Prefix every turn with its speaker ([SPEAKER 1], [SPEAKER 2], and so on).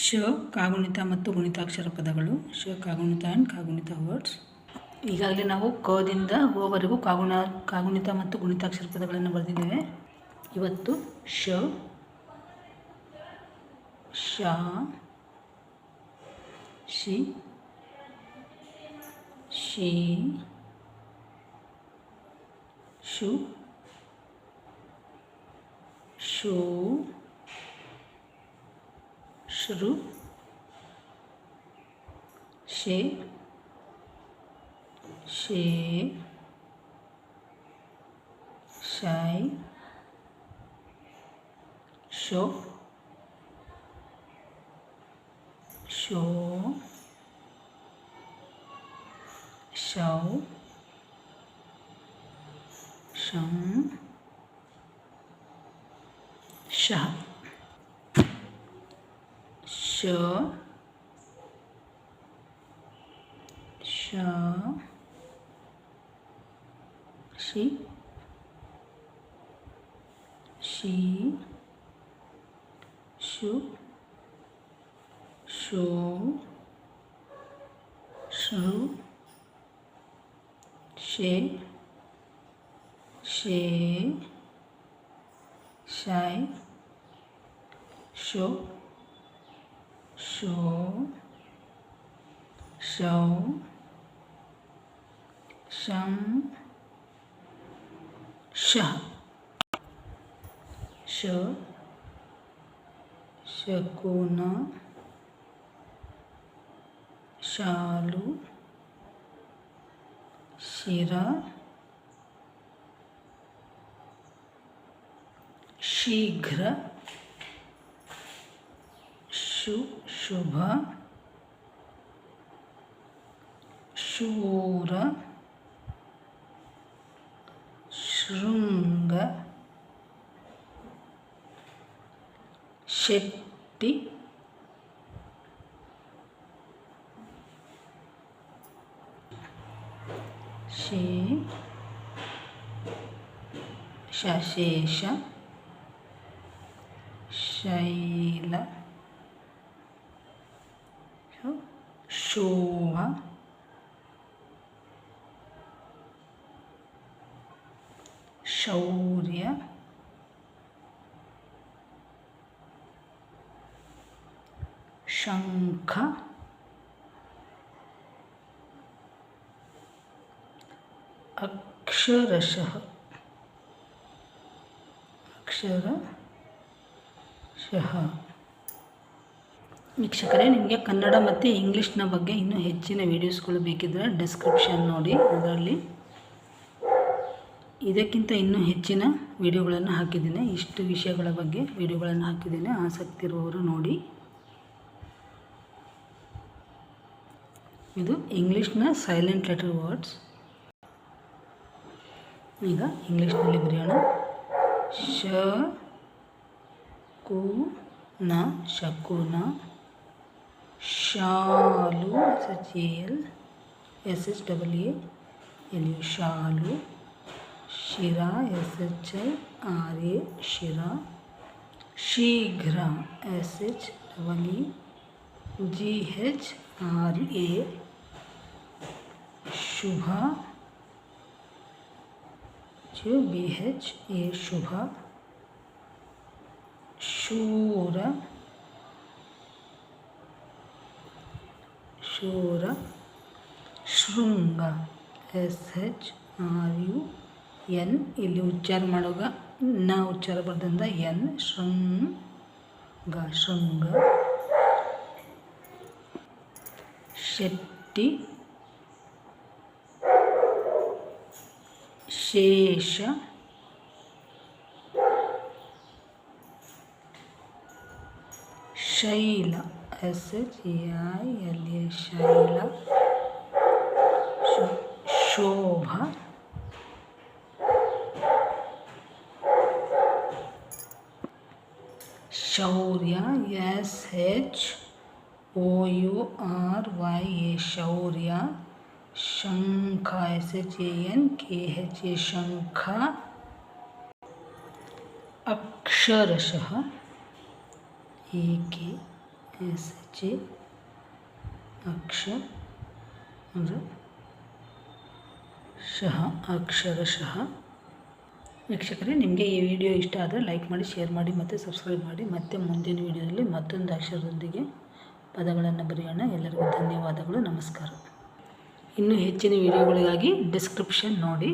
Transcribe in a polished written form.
[SPEAKER 1] ಶ ಕಾಗುಣಿತ ಮತ್ತು ಗುಣಿತಾಕ್ಷರ ಪದಗಳು. ಶ ಕಾಗುಣಿತ ಆ್ಯಂಡ್ ಕಾಗುಣಿತ ವರ್ಡ್ಸ್. ಈಗಾಗಲೇ ನಾವು ಕದಿಂದ ಹೋವರೆಗೂ ಕಾಗುಣಿತ ಮತ್ತು ಗುಣಿತಾಕ್ಷರ ಪದಗಳನ್ನು ಬರೆದಿದ್ದೇವೆ. ಇವತ್ತು ಶ, ಶ, ಶಿ, ಶಿ, ಶು, ಶೋ, ಶ್ರು, ಶೇ, ಶೇ, ಶೈ, ಶೋ, ಶೋ, ಶೌ, ಶಂ, ಶಃ. ಶ, ಶ, ಶಿ, ಶಿ, ಶು, ಶೋ, ಶ್ರು, ಶೇ, ಶೇ, ಶೈ, ಶೋ, ಶೋ, ಶೌ, ಶಂ, ಶಃ. ಶ, ಶಕುನ, ಶಾಲು, ಶಿರ, ಶೀಘ್ರ, ಶುಭ, ಶೂರ, ಶೃಂಗ, ಶೆಟ್ಟಿ, ಶಶೇಷ, ಶೈಲ, ಶೋಭ, ಶೌರ್ಯ, ಶಂಖ, ಅಕ್ಷರಶಃ, ವೀಕ್ಷಕರೇ, ನಿಮಗೆ ಕನ್ನಡ ಮತ್ತು ಇಂಗ್ಲೀಷ್ನ ಬಗ್ಗೆ ಇನ್ನೂ ಹೆಚ್ಚಿನ ವೀಡಿಯೋಸ್ಗಳು ಬೇಕಿದ್ದರೆ ಡಿಸ್ಕ್ರಿಪ್ಷನ್ ನೋಡಿ. ಅದರಲ್ಲಿ ಇದಕ್ಕಿಂತ ಇನ್ನೂ ಹೆಚ್ಚಿನ ವೀಡಿಯೋಗಳನ್ನು ಹಾಕಿದ್ದೇನೆ. ಇಷ್ಟು ವಿಷಯಗಳ ಬಗ್ಗೆ ವೀಡಿಯೋಗಳನ್ನು ಹಾಕಿದ್ದೇನೆ. ಆಸಕ್ತಿ ಇರುವವರು ನೋಡಿ. ಇದು ಇಂಗ್ಲೀಷ್ನ ಸೈಲೆಂಟ್ ಲೆಟರ್ ವರ್ಡ್ಸ್. ಈಗ ಇಂಗ್ಲೀಷ್ನಲ್ಲಿ ಬರೆಯೋಣ. ಶ, ಕು, ನ, ಶಕುನ, ಶಾಲು, SHALU, ಶಾಲು, ಶಿರ, SHIRA, ಶಿರ, ಶೀಘ್ರ, SHEEGHRA, ಶುಭ, BHA, ಶುಭ, ಶೂರ, ಶೃಂಗ, SHRUN, ಇಲ್ಲಿ ಉಚ್ಚಾರ ಮಾಡುವಾಗ ನ ಉಚ್ಚಾರ ಬರ್ದಿಂದ ಎನ್, ಶೃಂಗ, ಶೆಟ್ಟಿ, ಶೇಷ, ಶೈಲ, SHAILA, ಶೈಲ, ಶೋಭ, ಶೌರ್ಯ, SHOURYA, ಶೌರ್ಯ, ಶಂಖ, SHANKHA, ಶಂಖ, ಅಕ್ಷರಶಃ, AK, SH ಅಕ್ಷರ ಅಂದರೆ ಶಃ ಅಕ್ಷರಶಃ. ವೀಕ್ಷಕರೇ, ನಿಮಗೆ ಈ ವಿಡಿಯೋ ಇಷ್ಟ ಆದರೆ ಲೈಕ್ ಮಾಡಿ, ಶೇರ್ ಮಾಡಿ ಮತ್ತು ಸಬ್ಸ್ಕ್ರೈಬ್ ಮಾಡಿ. ಮತ್ತೆ ಮುಂದಿನ ವಿಡಿಯೋದಲ್ಲಿ ಮತ್ತೊಂದು ಅಕ್ಷರದೊಂದಿಗೆ ಪದಗಳನ್ನು ಬರೆಯೋಣ. ಎಲ್ಲರಿಗೂ ಧನ್ಯವಾದಗಳು. ನಮಸ್ಕಾರ. ಇನ್ನೂ ಹೆಚ್ಚಿನ ವಿಡಿಯೋಗಳಿಗಾಗಿ ಡಿಸ್ಕ್ರಿಪ್ಷನ್ ನೋಡಿ.